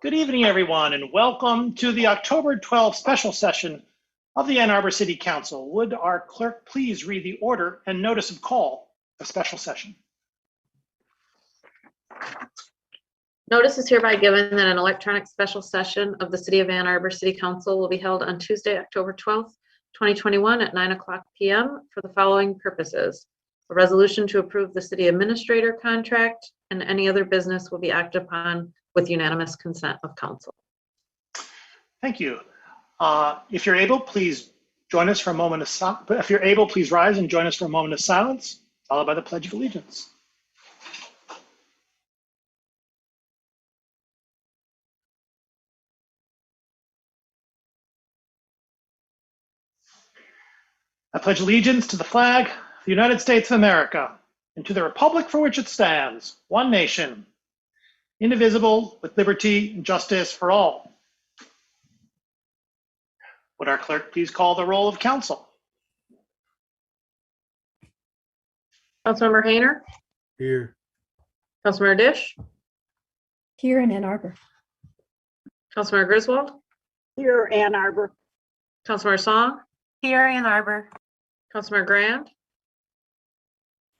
Good evening, everyone, and welcome to the October 12th special session of the Ann Arbor City Council. Would our clerk please read the order and notice of call of special session? Notice is hereby given that an electronic special session of the City of Ann Arbor City Council will be held on Tuesday, October 12th, 2021 at 9:00 p.m. for the following purposes. A resolution to approve the city administrator contract and any other business will be acted upon with unanimous consent of council. Thank you. If you're able, please join us for a moment of silence. If you're able, please rise and join us for a moment of silence, followed by the Pledge of Allegiance. I pledge allegiance to the flag of the United States of America and to the republic for which it stands, one nation, indivisible, with liberty and justice for all. Would our clerk please call the roll of council? Councilmember Hayner, Here. Councilmember Dish, Here in Ann Arbor. Councilmember Griswold, Here, Ann Arbor. Councilmember Song, Here, Ann Arbor. Councilmember Grand,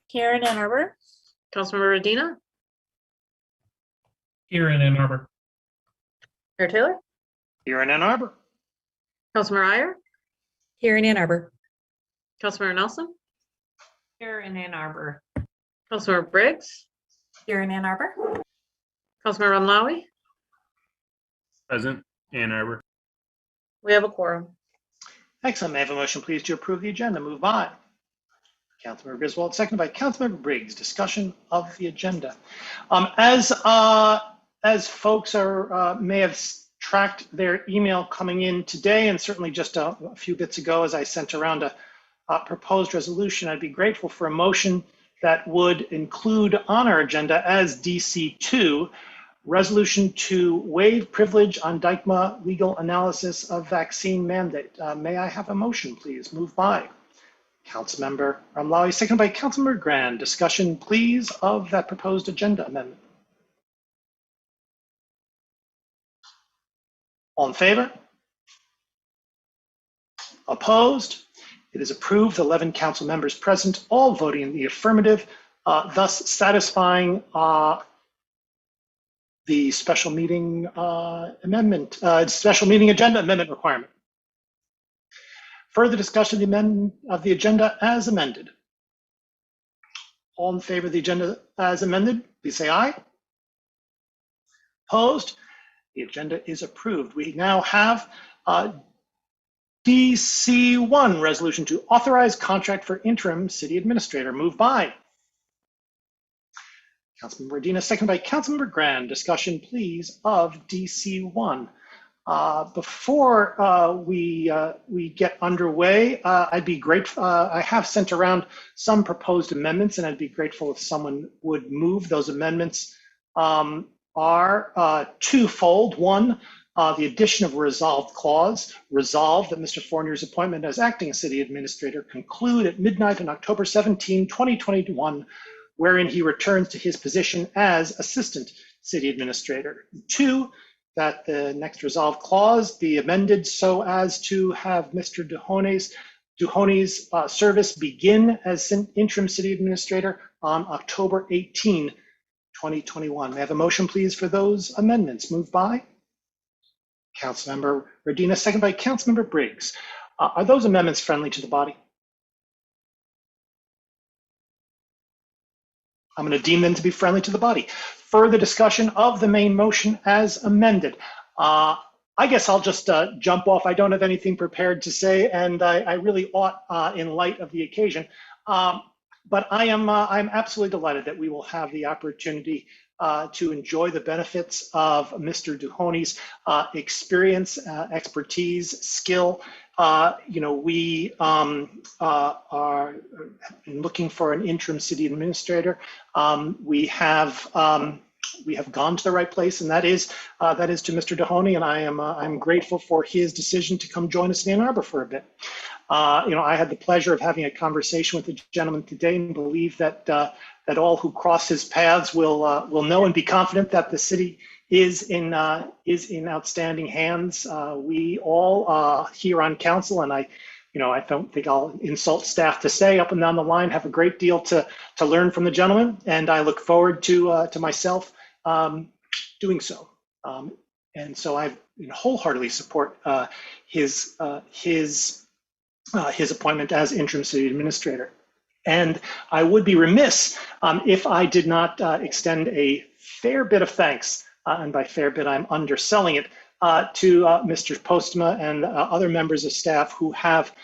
Here in Ann Arbor. Councilmember Radina, Here in Ann Arbor. Mayor Taylor, Here in Ann Arbor. Councilmember Iyer, Here in Ann Arbor. Councilmember Nelson, Here in Ann Arbor. Councilmember Briggs, Here in Ann Arbor. Councilmember Ramlawi. Present, Ann Arbor. We have a quorum. Excellent. May I have a motion, please, to approve the agenda? Moved by Councilmember Griswold, seconded by Councilmember Briggs. Discussion of the agenda. As folks may have tracked their email coming in today, and certainly just a few bits ago, as I sent around a proposed resolution, I'd be grateful for a motion that would include on our agenda as DC2. Resolution to waive privilege on DICMA legal analysis of vaccine mandate. May I have a motion, please? Moved by Councilmember Ramlawi, seconded by Councilmember Grand. Discussion, please, of that proposed agenda amendment. All in favor? Opposed? It is approved. 11 council members present, all voting in the affirmative, thus satisfying the special meeting special meeting agenda amendment requirement. Further discussion of the agenda as amended. All in favor of the agenda as amended, please say aye. Opposed? The agenda is approved. We now have DC1, resolution to authorize contract for interim city administrator. Moved by Councilmember Radina, seconded by Councilmember Grand. Discussion, please, of DC1. Before we get underway, I'd be grateful. I have sent around some proposed amendments, and I'd be grateful if someone would move. Those amendments are twofold. One, the addition of a resolved clause. Resolved that Mr. Fournier's appointment as acting city administrator conclude at midnight on October 17, 2021, wherein he returns to his position as assistant city administrator. Two, that the next resolved clause be amended so as to have Mr. Duhoney's service begin as interim city administrator on October 18, 2021. May I have a motion, please, for those amendments? Moved by Councilmember Radina, seconded by Councilmember Briggs. Are those amendments friendly to the body? I'm going to deem them to be friendly to the body. Further discussion of the main motion as amended. I guess I'll just jump off. I don't have anything prepared to say, and I really ought in light of the occasion. But I'm absolutely delighted that we will have the opportunity to enjoy the benefits of Mr. Duhoney's experience, expertise, skill. We are looking for an interim city administrator. We have gone to the right place, and that is to Mr. Duhoney, and I'm grateful for his decision to come join us in Ann Arbor for a bit. I had the pleasure of having a conversation with the gentleman today and believe that that all who cross his paths will know and be confident that the city is in outstanding hands. We all here on council, and I don't think I'll insult staff to say up and down the line, have a great deal to learn from the gentleman, and I look forward to myself doing so. And so I wholeheartedly support his appointment as interim city administrator. And I would be remiss if I did not extend a fair bit of thanks, and by fair bit I'm underselling it, to Mr. Postma and other members of staff who have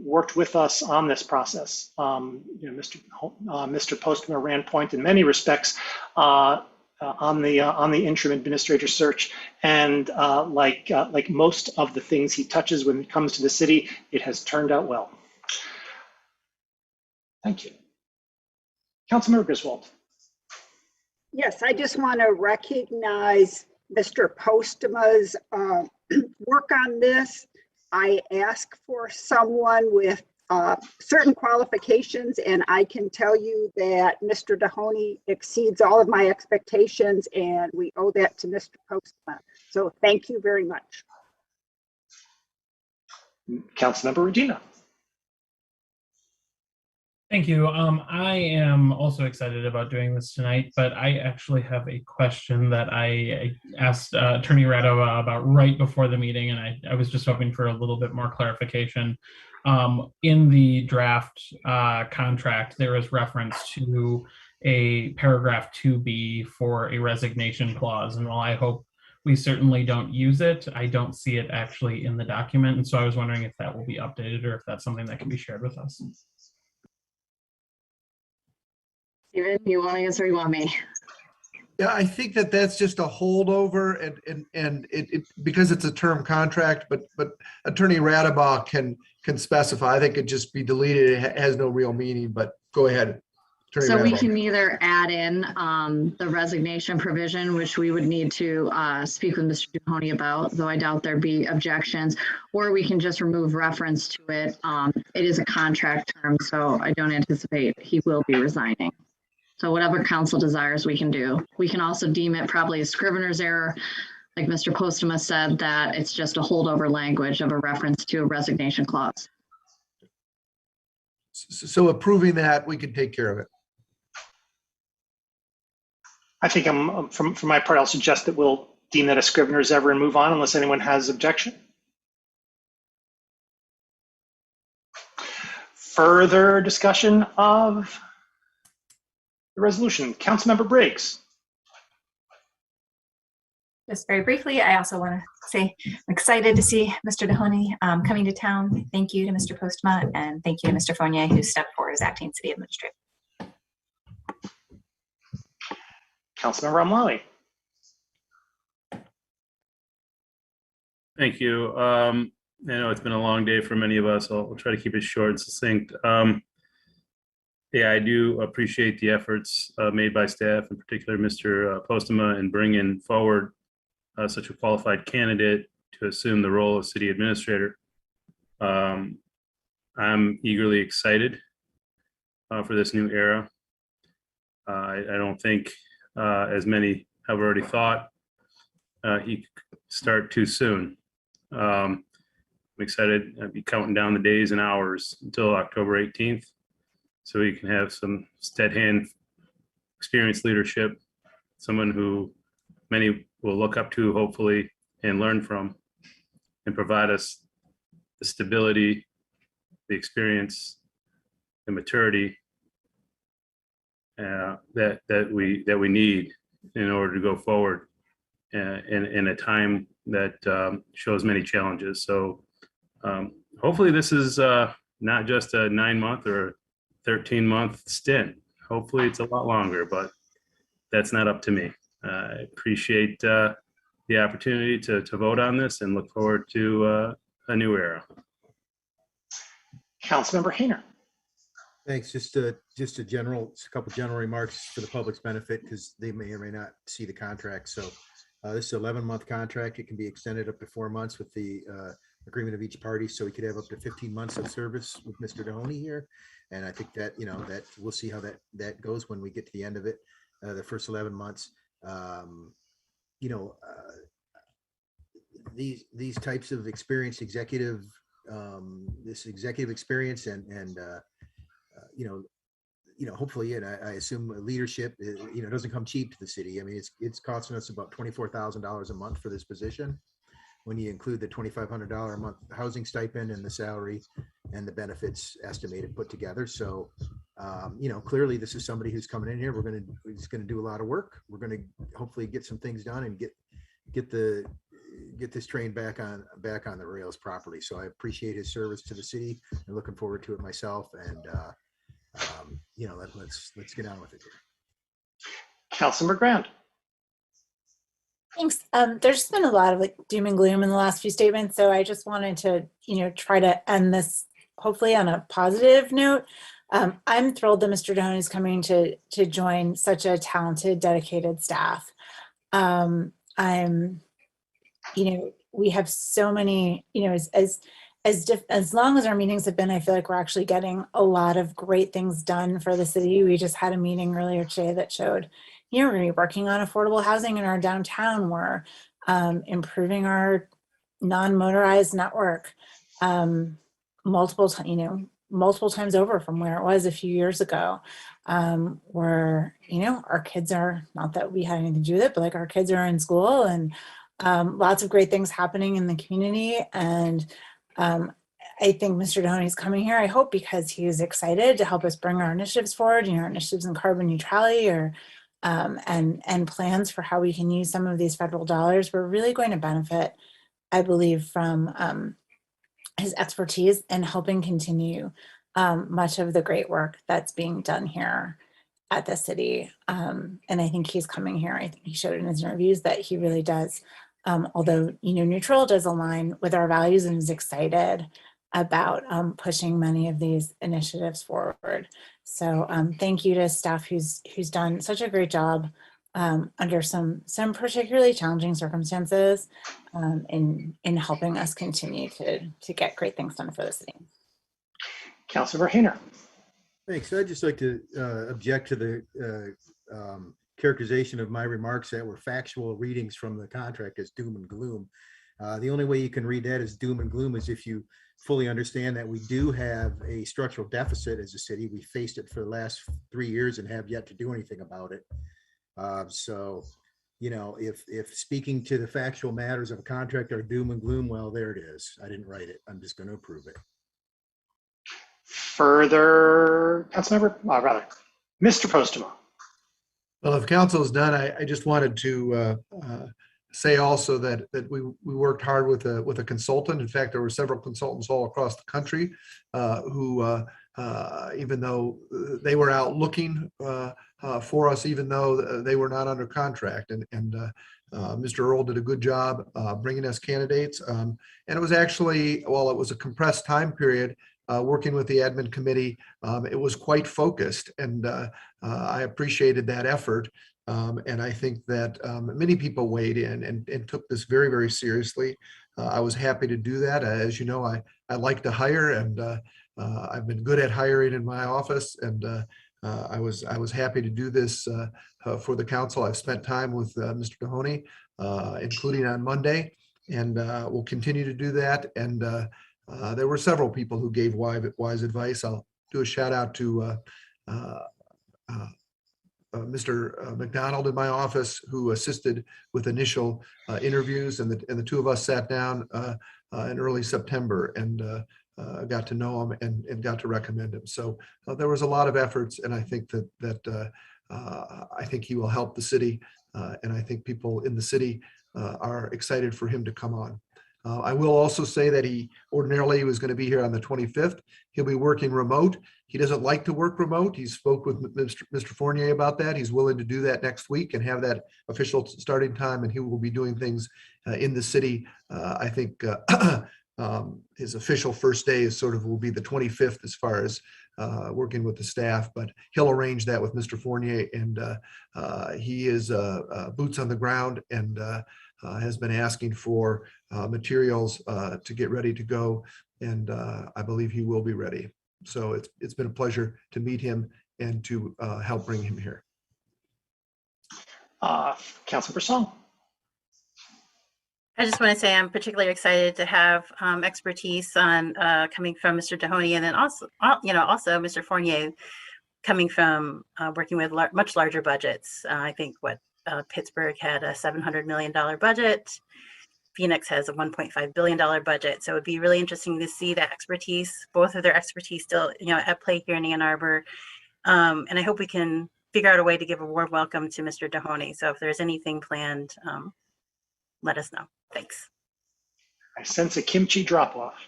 worked with us on this process. Mr. Postma ran point in many respects on the interim administrator search, and like most of the things he touches when it comes to the city, it has turned out well. Thank you. Councilmember Griswold. Yes, I just want to recognize Mr. Postma's work on this. I asked for someone with certain qualifications, and I can tell you that Mr. Mahoney exceeds all of my expectations, and we owe that to Mr. Postma. So thank you very much. Councilmember Regina. Thank you. I am also excited about doing this tonight, but I actually have a question that I asked Attorney Radova about right before the meeting, and I was just hoping for a little bit more clarification. In the draft contract, there is reference to a paragraph 2B for a resignation clause, and while I hope we certainly don't use it, I don't see it actually in the document, and so I was wondering if that will be updated or if that's something that can be shared with us. Steven, you want to answer or you want me? Yeah, I think that that's just a holdover, and it because it's a term contract, but Attorney Radaba can specify. I think it just be deleted. It has no real meaning, but go ahead. Attorney So we Radaba. can either add in the resignation provision, which we would need to speak with Mr. Mahoney about, though I doubt there'd be objections, or we can just remove reference to it. It is a contract term, so I don't anticipate he will be resigning. So whatever council desires, we can do. We can also deem it probably a scrivener's error. Like Mr. Postma said, that it's just a holdover language of a reference to a resignation clause. So approving that, we can take care of it. I think from my part, I'll suggest that we'll deem that a scrivener's error and move on unless anyone has objection. Further discussion of the resolution. Councilmember Briggs. Just very briefly, I also want to say I'm excited to see Mr. Mahoney coming to town. Thank you to Mr. Postma, and thank you to Mr. Fournier, who stepped forward as acting city administrator. Councilmember Amlawi. Thank you. I know it's been a long day for many of us. I'll try to keep it short and succinct. Yeah, I do appreciate the efforts made by staff, in particular Mr. Postma, in bringing forward such a qualified candidate to assume the role of city administrator. I'm eagerly excited for this new era. I don't think, as many have already thought, he could start too soon. I'm excited. I'll be counting down the days and hours until October 18th. So we can have some steady-hand, experienced leadership, someone who many will look up to, hopefully, and learn from, and provide us the stability, the experience, the maturity that we need in order to go forward in a time that shows many challenges. So hopefully this is not just a 9-month or 13-month stint. Hopefully it's a lot longer, but that's not up to me. I appreciate the opportunity to vote on this and look forward to a new era. Councilmember Hayner. Thanks. Just a couple general remarks for the public's benefit, because they may or may not see the contract. So this is an 11-month contract. It can be extended up to 4 months with the agreement of each party, so we could have up to 15 months of service with Mr. Mahoney here. And I think that, that we'll see how that goes when we get to the end of it, the first 11 months. These types of experienced executive, this executive experience and hopefully, and I assume leadership, doesn't come cheap to the city. I mean, it's costing us about $24,000 a month for this position, when you include the $2,500 a month housing stipend and the salary and the benefits estimated put together. So, clearly this is somebody who's coming in here. He's going to do a lot of work. We're going to hopefully get some things done and get this train back on the rails properly. So I appreciate his service to the city and looking forward to it myself. And, let's get on with it here. Councilmember Grant. Thanks. There's been a lot of doom and gloom in the last few statements, so I just wanted to, try to end this hopefully on a positive note. I'm thrilled that Mr. Dohoney is coming to join such a talented, dedicated staff. We have so many, as long as our meetings have been, I feel like we're actually getting a lot of great things done for the city. We just had a meeting earlier today that showed, we're going to be working on affordable housing in our downtown. We're improving our non-motorized network multiple times over from where it was a few years ago. Our kids are, not that we had anything to do with it, but our kids are in school, and lots of great things happening in the community. And I think Mr. Dohoney is coming here, I hope, because he is excited to help us bring our initiatives forward, our initiatives in carbon neutrality and plans for how we can use some of these federal dollars. We're really going to benefit, I believe, from his expertise in helping continue much of the great work that's being done here at the city. And I think he's coming here. I think he showed in his interviews that he really does. Although, neutral does align with our values and is excited about pushing many of these initiatives forward. So thank you to staff who's done such a great job under some particularly challenging circumstances in helping us continue to get great things done for the city. Councilmember Hayner. Thanks. I'd just like to object to the characterization of my remarks that were factual readings from the contract as doom and gloom. The only way you can read that as doom and gloom is if you fully understand that we do have a structural deficit as a city. We faced it for the last 3 years and have yet to do anything about it. If speaking to the factual matters of a contract are doom and gloom, well, there it is. I didn't write it. I'm just going to approve it. Further, Councilmember, Mr. Postma. Well, if council is done, I just wanted to say also that we worked hard with a consultant. In fact, there were several consultants all across the country who, even though they were out looking for us, even though they were not under contract, and Mr. Earl did a good job bringing us candidates. And it was actually, while it was a compressed time period, working with the admin committee, it was quite focused, and I appreciated that effort. And I think that many people weighed in and took this very, very seriously. I was happy to do that. As you know, I like to hire, and I've been good at hiring in my office, and I was happy to do this for the council. I've spent time with Mr. Dohoney, including on Monday, and we'll continue to do that. And there were several people who gave wise advice. I'll do a shout out to Mr. McDonald in my office, who assisted with initial interviews, and the two of us sat down in early September and got to know him and got to recommend him. So there was a lot of efforts, and I think that I think he will help the city, and I think people in the city are excited for him to come on. I will also say that he ordinarily was going to be here on the 25th. He'll be working remote. He doesn't like to work remote. He spoke with Mr. Fournier about that. He's willing to do that next week and have that official starting time, and he will be doing things in the city. I think his official first day is will be the 25th as far as working with the staff, but he'll arrange that with Mr. Fournier, and he is boots on the ground and has been asking for materials to get ready to go, and I believe he will be ready. So it's been a pleasure to meet him and to help bring him here. Councilor Song. I just want to say I'm particularly excited to have expertise on coming from Mr. Mahoney, and then also Mr. Fournier coming from working with much larger budgets. I think Pittsburgh had a $700 million budget. Phoenix has a $1.5 billion budget. So it'd be really interesting to see that expertise, both of their expertise still, at play here in Ann Arbor. And I hope we can figure out a way to give a warm welcome to Mr. Mahoney. So if there's anything planned, let us know. Thanks. I sense a kimchi drop-off.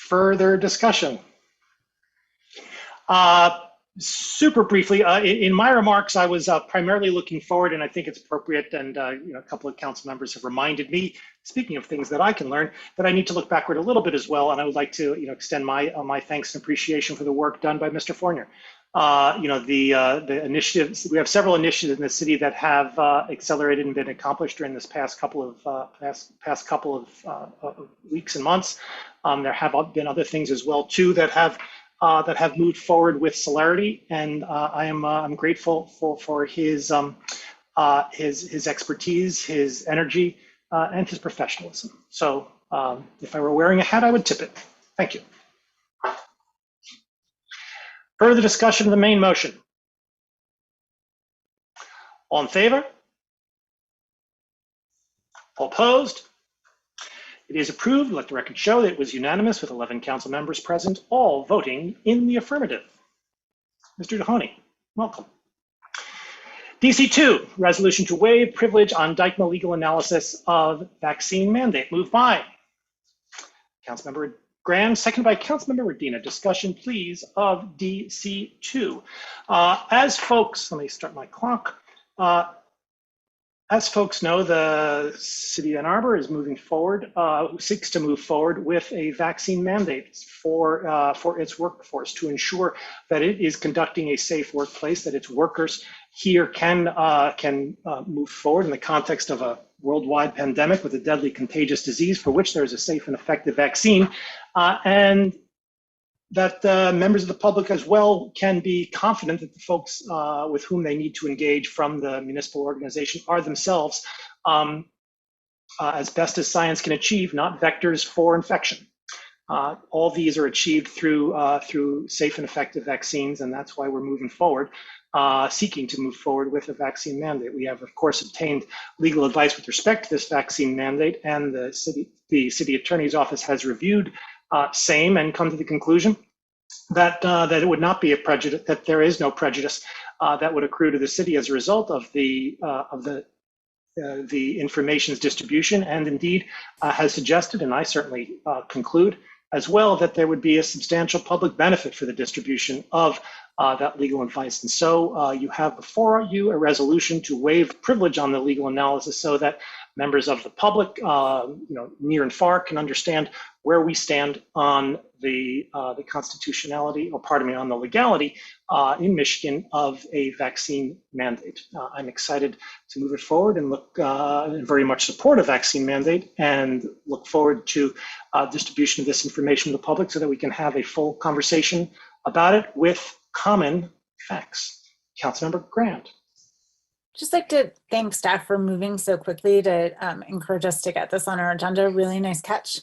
Further discussion. Super briefly, in my remarks, I was primarily looking forward, and I think it's appropriate, and a couple of council members have reminded me, speaking of things that I can learn, that I need to look backward a little bit as well, and I would like to extend my thanks and appreciation for the work done by Mr. Fournier. The initiatives, we have several initiatives in the city that have accelerated and been accomplished during this past couple of weeks and months. There have been other things as well too that have moved forward with celerity, and I'm grateful for his expertise, his energy, and his professionalism. So if I were wearing a hat, I would tip it. Thank you. Further discussion of the main motion. All in favor? All opposed? It is approved. Let the record show that it was unanimous with 11 council members present, all voting in the affirmative. Mr. Mahoney, welcome. DC2, resolution to waive privilege on Dykma legal analysis of vaccine mandate. Moved by Councilmember Graham, seconded by Councilmember Medina. Discussion, please, of DC2. As folks, let me start my clock. As folks know, the City of Ann Arbor is moving forward, seeks to move forward with a vaccine mandate for its workforce to ensure that it is conducting a safe workplace, that its workers here can move forward in the context of a worldwide pandemic with a deadly contagious disease for which there is a safe and effective vaccine, and that members of the public as well can be confident that the folks with whom they need to engage from the municipal organization are themselves, as best as science can achieve, not vectors for infection. All these are achieved through safe and effective vaccines, and that's why we're moving forward, seeking to move forward with a vaccine mandate. We have, of course, obtained legal advice with respect to this vaccine mandate, and the city attorney's office has reviewed same and come to the conclusion that it would not be a prejudice, that there is no prejudice that would accrue to the city as a result of the information's distribution, and indeed has suggested, and I certainly conclude as well, that there would be a substantial public benefit for the distribution of that legal advice. And so you have before you a resolution to waive privilege on the legal analysis so that members of the public, near and far, can understand where we stand on the constitutionality, or pardon me, on the legality in Michigan of a vaccine mandate. I'm excited to move it forward and look very much support a vaccine mandate, and look forward to distribution of this information to the public so that we can have a full conversation about it with common facts. Councilmember Grant. Just like to thank staff for moving so quickly to encourage us to get this on our agenda. Really nice catch,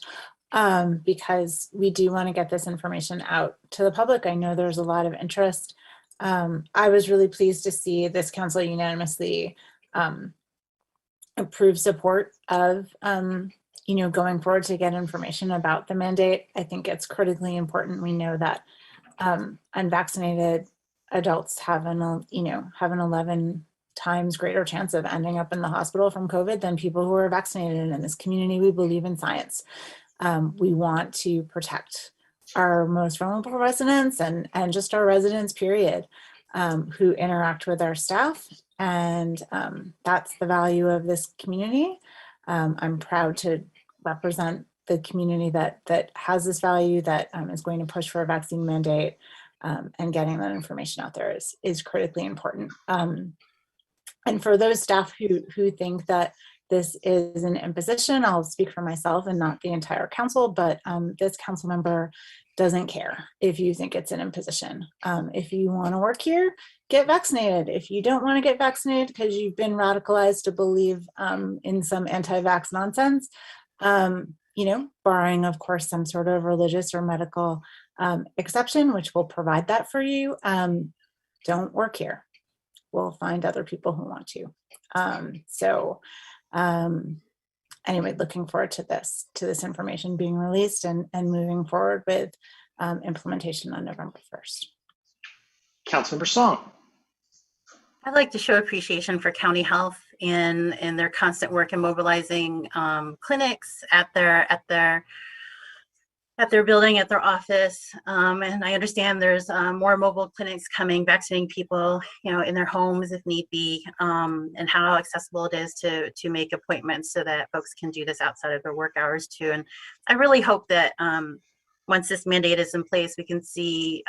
because we do want to get this information out to the public. I know there's a lot of interest. I was really pleased to see this council unanimously approve support of going forward to get information about the mandate. I think it's critically important. We know that unvaccinated adults have an 11 times greater chance of ending up in the hospital from COVID than people who are vaccinated. And in this community, we believe in science. We want to protect our most vulnerable residents and just our residents, period, who interact with our staff. And that's the value of this community. I'm proud to represent the community that has this value, that is going to push for a vaccine mandate, and getting that information out there is critically important. And for those staff who think that this is an imposition, I'll speak for myself and not the entire council, but this council member doesn't care if you think it's an imposition. If you want to work here, get vaccinated. If you don't want to get vaccinated because you've been radicalized to believe in some anti-vax nonsense, barring, of course, some sort of religious or medical exception, which will provide that for you, don't work here. We'll find other people who want to. Anyway, looking forward to this information being released and moving forward with implementation on November 1st. Councilmember Song. I'd like to show appreciation for county health in their constant work in mobilizing clinics at their building, at their office. And I understand there's more mobile clinics coming, vaccinating people, in their homes if need be, and how accessible it is to make appointments so that folks can do this outside of their work hours too. And I really hope that once this mandate is in place, we can see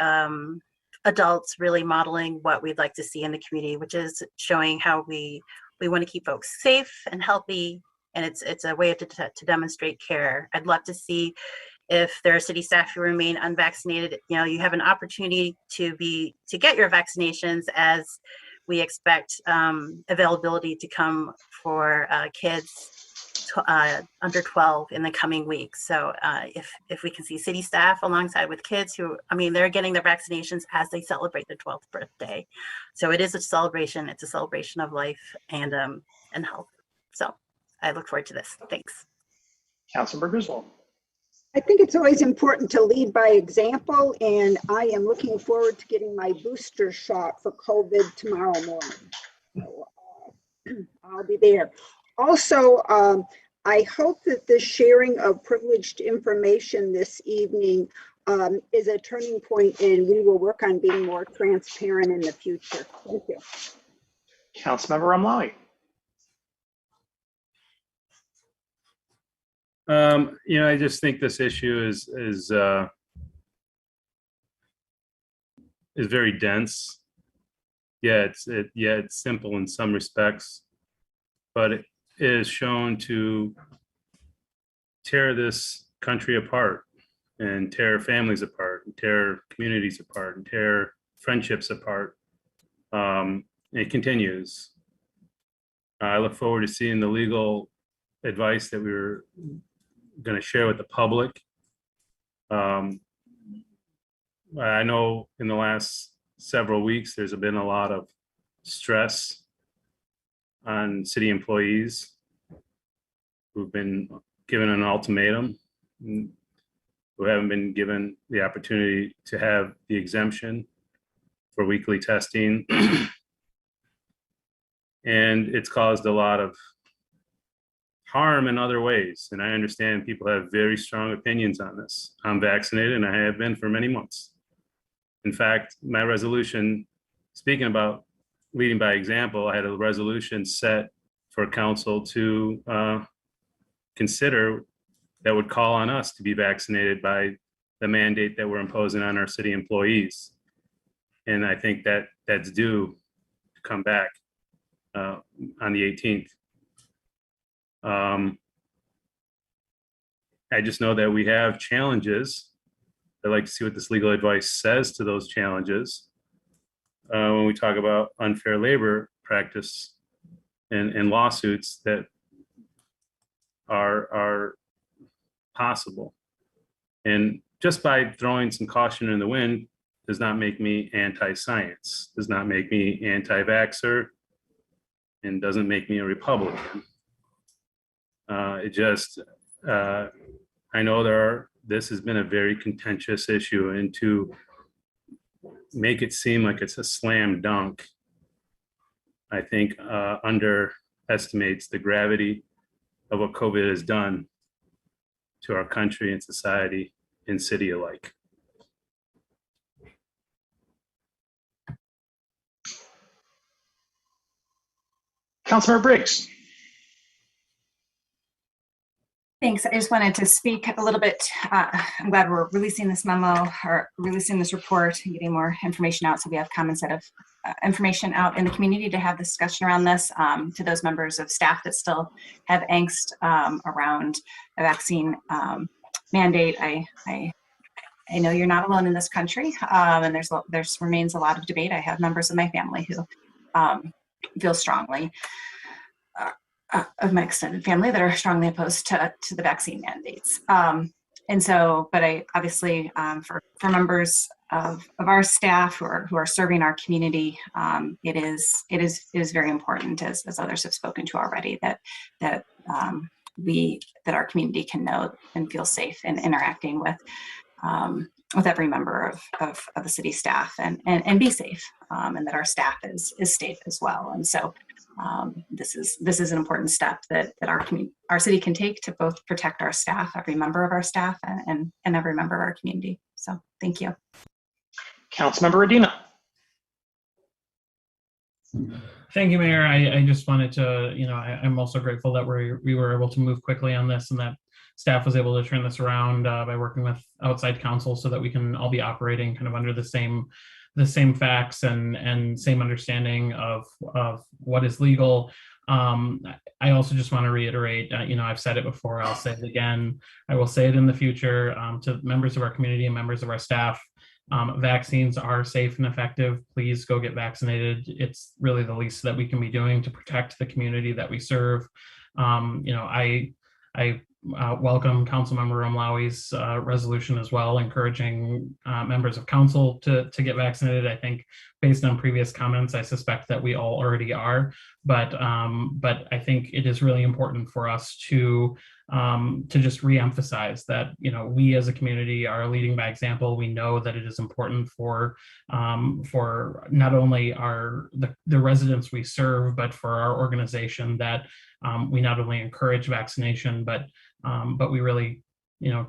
adults really modeling what we'd like to see in the community, which is showing how we want to keep folks safe and healthy. And it's a way to demonstrate care. I'd love to see, if there are city staff who remain unvaccinated, you have an opportunity to get your vaccinations, as we expect availability to come for kids under 12 in the coming weeks. So if we can see city staff alongside with kids who, they're getting their vaccinations as they celebrate their 12th birthday. So it is a celebration. It's a celebration of life and health. So I look forward to this. Thanks. Councilmember Griswold. I think it's always important to lead by example, and I am looking forward to getting my booster shot for COVID tomorrow morning. So, I'll be there. Also, I hope that the sharing of privileged information this evening is a turning point, and we will work on being more transparent in the future. Thank you. Councilmember Ramlawi. I just think this issue is very dense. It's simple in some respects, but it is shown to tear this country apart and tear families apart and tear communities apart and tear friendships apart. It continues. I look forward to seeing the legal advice that we were going to share with the public. I know in the last several weeks there's been a lot of stress on city employees who've been given an ultimatum, who haven't been given the opportunity to have the exemption for weekly testing. And it's caused a lot of harm in other ways. And I understand people have very strong opinions on this. I'm vaccinated and I have been for many months. In fact, my resolution, speaking about leading by example, I had a resolution set for council to consider that would call on us to be vaccinated by the mandate that we're imposing on our city employees. And I think that that's due to come back on the 18th. I just know that we have challenges. I'd like to see what this legal advice says to those challenges when we talk about unfair labor practice and lawsuits that are possible. And just by throwing some caution in the wind does not make me anti-science, does not make me anti-vaxxer, and doesn't make me a Republican. I know this has been a very contentious issue, and to make it seem like it's a slam dunk, I think underestimates the gravity of what COVID has done to our country and society and city alike. Councilmember Briggs. Thanks. I just wanted to speak a little bit. I'm glad we're releasing this memo or releasing this report and getting more information out. So we have common set of information out in the community to have discussion around this. To those members of staff that still have angst around a vaccine mandate, I know you're not alone in this country, and there's remains a lot of debate. I have members of my family who feel strongly. Of my extended family that are strongly opposed to the vaccine mandates. And so, but I obviously, for members of our staff who are serving our community, it is very important, as others have spoken to already, that our community can know and feel safe in interacting with every member of the city staff and be safe, and that our staff is safe as well. And so this is an important step that our city can take to both protect our staff, every member of our staff, and every member of our community. So thank you. Councilmember Adina. Thank you, Mayor. I just wanted to, I'm also grateful that we were able to move quickly on this and that staff was able to turn this around by working with outside counsel so that we can all be operating kind of under the same facts and same understanding of what is legal. I also just want to reiterate, I've said it before, I'll say it again, I will say it in the future to members of our community and members of our staff. Vaccines are safe and effective. Please go get vaccinated. It's really the least that we can be doing to protect the community that we serve. I welcome Councilmember Omlawi's resolution as well, encouraging members of council to get vaccinated. I think based on previous comments, I suspect that we all already are, but I think it is really important for us to just reemphasize that, we as a community are leading by example. We know that it is important for not only the residents we serve, but for our organization that we not only encourage vaccination, but we really,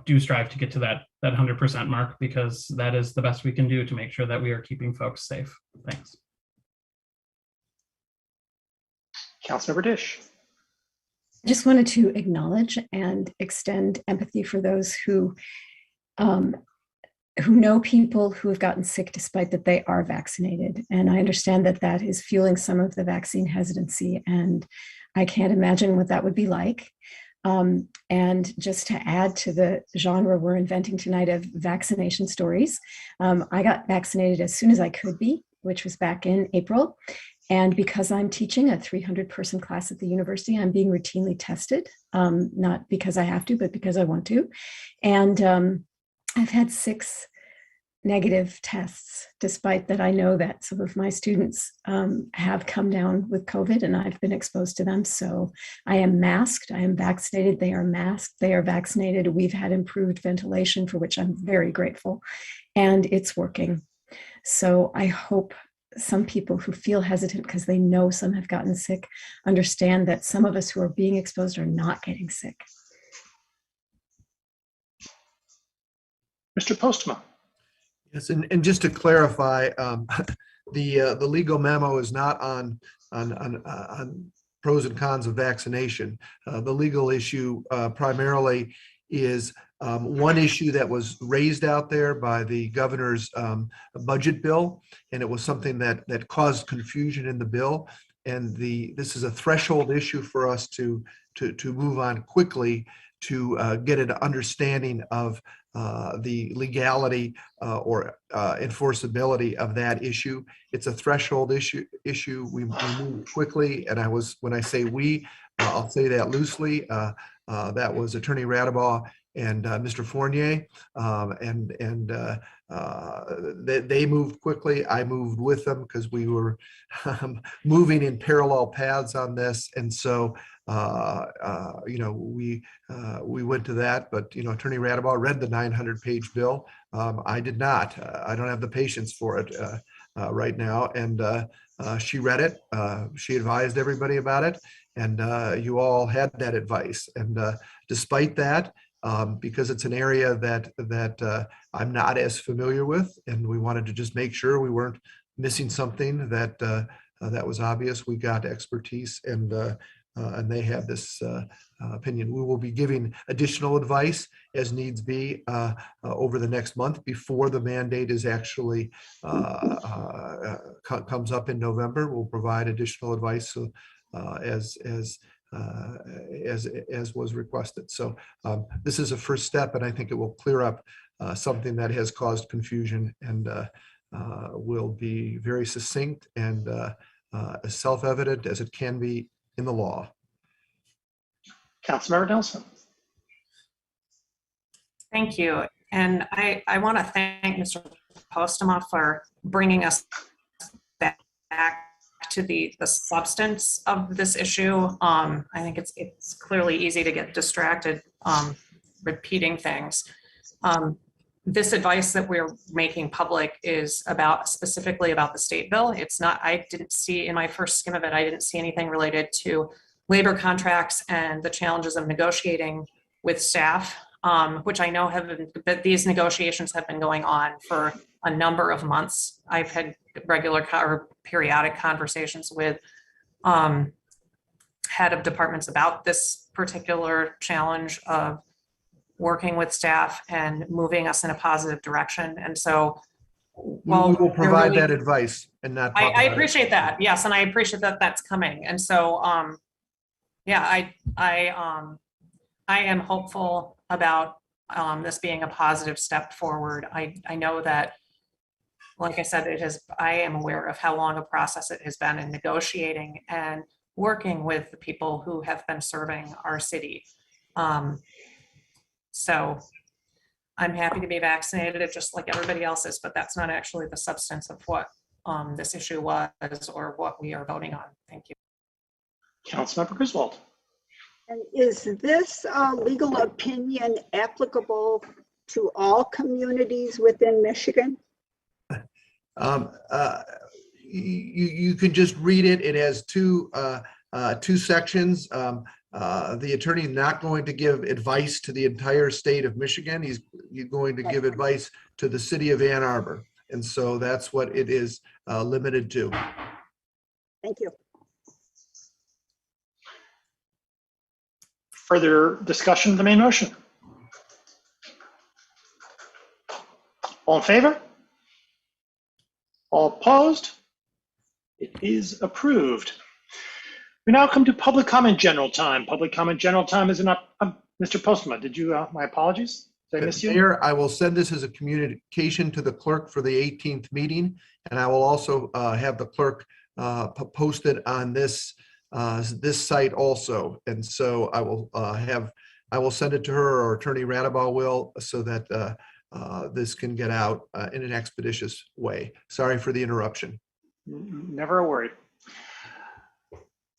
do strive to get to that 100% mark, because that is the best we can do to make sure that we are keeping folks safe. Thanks. Councilmember Dish. I just wanted to acknowledge and extend empathy for those who know people who have gotten sick despite that they are vaccinated. And I understand that is fueling some of the vaccine hesitancy, and I can't imagine what that would be like. And just to add to the genre we're inventing tonight of vaccination stories, I got vaccinated as soon as I could be, which was back in April. And because I'm teaching a 300-person class at the university, I'm being routinely tested, not because I have to, but because I want to. And I've had 6 negative tests, despite that I know that some of my students have come down with COVID and I've been exposed to them. So I am masked, I am vaccinated, they are masked, they are vaccinated. We've had improved ventilation, for which I'm very grateful, and it's working. So I hope some people who feel hesitant because they know some have gotten sick understand that some of us who are being exposed are not getting sick. Mr. Postma. Yes, and just to clarify, the legal memo is not on pros and cons of vaccination. The legal issue primarily is one issue that was raised out there by the governor's budget bill, and it was something that caused confusion in the bill. And this is a threshold issue for us to move on quickly to get an understanding of the legality or enforceability of that issue. It's a threshold issue. We move quickly, and when I say we, I'll say that loosely. That was Attorney Radabaugh and Mr. Fournier, and they moved quickly. I moved with them because we were moving in parallel paths on this, and so we went to that. But Attorney Radabaugh read the 900-page bill. I did not. I don't have the patience for it right now, and she read it. She advised everybody about it, and you all had that advice. And despite that, because it's an area that I'm not as familiar with, and we wanted to just make sure we weren't missing something that was obvious. We got expertise, and and they have this opinion. We will be giving additional advice as needs be over the next month before the mandate is actually comes up in November. We'll provide additional advice as was requested. So this is a first step, and I think it will clear up something that has caused confusion, and will be very succinct and as self-evident as it can be in the law. Councilmember Nelson. Thank you. And I want to thank Mr. Postma for bringing us back to the substance of this issue. I think it's clearly easy to get distracted repeating things. This advice that we're making public is specifically about the state bill. It's not, I didn't see in my first skim of it, I didn't see anything related to labor contracts and the challenges of negotiating with staff, which I know but these negotiations have been going on for a number of months. I've had regular or periodic conversations with head of departments about this particular challenge of working with staff and moving us in a positive direction. And so, we will provide that advice and not. I appreciate that. Yes, and I appreciate that that's coming. And so, yeah, I am hopeful about this being a positive step forward. I know that, like I said, I am aware of how long a process it has been in negotiating and working with the people who have been serving our city. So I'm happy to be vaccinated just like everybody else is, but that's not actually the substance of what this issue was or what we are voting on. Thank you. Councilmember Griswold. And is this legal opinion applicable to all communities within Michigan? You can just read it. It has two sections. The attorney is not going to give advice to the entire state of Michigan. He's going to give advice to the city of Ann Arbor. And so that's what it is limited to. Thank you. Further discussion of the main motion? All in favor? All opposed? It is approved. We now come to public comment general time. Public comment general time is not, Mr. Postma, did you, my apologies. Did I miss you? Mayor, I will send this as a communication to the clerk for the 18th meeting, and I will also have the clerk posted on this site also. And so I will send it to her, or Attorney Radabaugh will, so that this can get out in an expeditious way. Sorry for the interruption. Never a worry.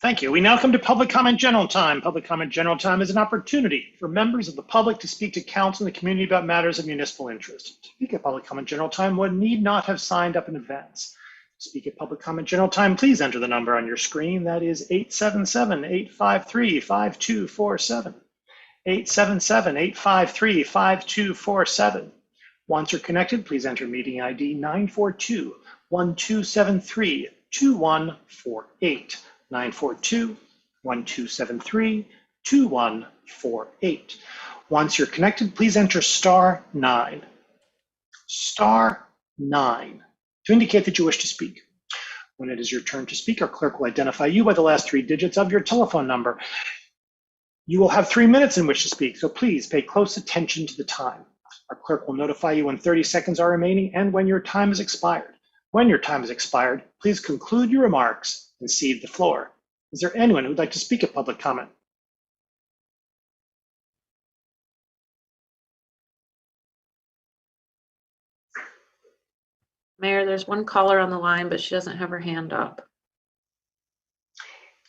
Thank you. We now come to public comment general time. Public comment general time is an opportunity for members of the public to speak to council and the community about matters of municipal interest. To speak at public comment general time, one need not have signed up in advance. To speak at public comment general time, please enter the number on your screen. That is 877-853-5247. 877-853-5247. Once you're connected, please enter meeting ID 942-1273-2148. 942-1273-2148. Once you're connected, please enter *9. *9 to indicate that you wish to speak. When it is your turn to speak, our clerk will identify you by the last 3 digits of your telephone number. You will have 3 minutes in which to speak, so please pay close attention to the time. Our clerk will notify you when 30 seconds are remaining and when your time has expired. When your time has expired, please conclude your remarks and cede the floor. Is there anyone who would like to speak at public comment? Mayor, there's one caller on the line, but she doesn't have her hand up.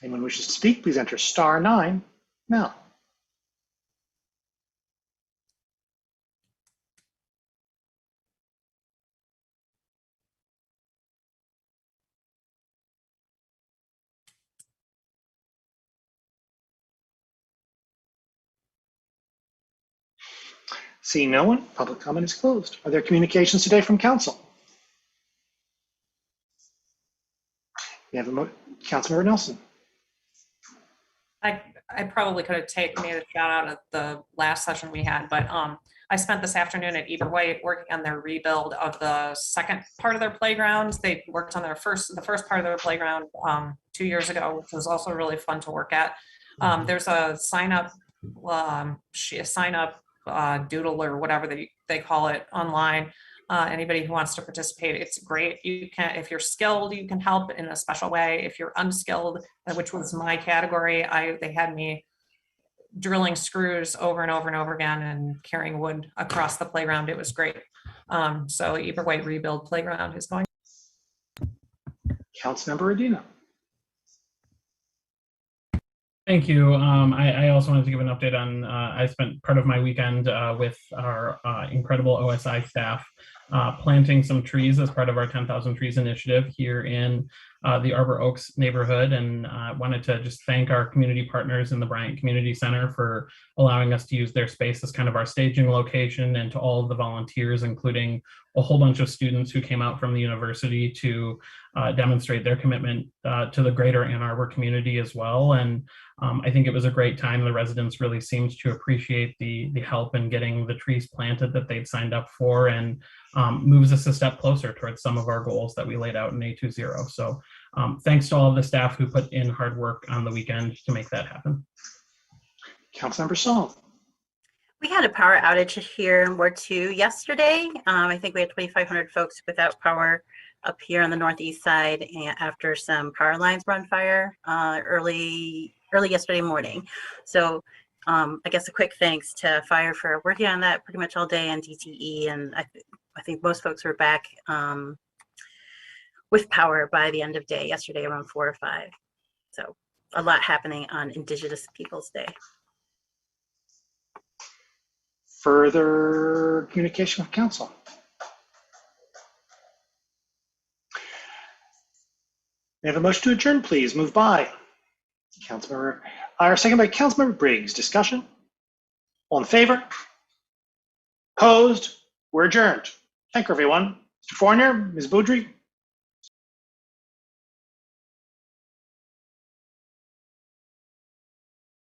Anyone wishes to speak, please enter *9 now. Seeing no one, public comment is closed. Are there communications today from council? We have Councilmember Nelson. I probably could have made a shout out at the last session we had, but I spent this afternoon at Arbor working on their rebuild of the second part of their playground. They worked on the first part of their playground 2 years ago, which was also really fun to work at. There's a sign up doodle or whatever they call it online. Anybody who wants to participate, it's great. You can, if you're skilled, you can help in a special way. If you're unskilled, which was my category, they had me drilling screws over and over and over again and carrying wood across the playground. It was great. So Arbor White Rebuild Playground is going. Councilmember Adina. Thank you. I also wanted to give an update on, I spent part of my weekend with our incredible OSI staff planting some trees as part of our 10,000 Trees initiative here in the Arbor Oaks neighborhood. And wanted to just thank our community partners in the Bryant Community Center for allowing us to use their space as kind of our staging location, and to all of the volunteers, including a whole bunch of students who came out from the university to demonstrate their commitment to the greater Ann Arbor community as well. And I think it was a great time. The residents really seemed to appreciate the help in getting the trees planted that they'd signed up for, and moves us a step closer towards some of our goals that we laid out in A20. So thanks to all of the staff who put in hard work on the weekend to make that happen. Councilmember Saul. We had a power outage here in Ward 2 yesterday. I think we had 2,500 folks without power up here on the northeast side, and after some power lines were on fire early yesterday morning. So I guess a quick thanks to fire for working on that pretty much all day, and DTE, and I think most folks were back with power by the end of day yesterday around 4 or 5. So a lot happening on Indigenous Peoples Day. Further communication with council. May I have a motion to adjourn, please? Moved by Councilmember, or second by Councilmember Briggs. Discussion? All in favor? Opposed? We're adjourned. Thank you, everyone. Mr. Fournier, Ms. Boudry,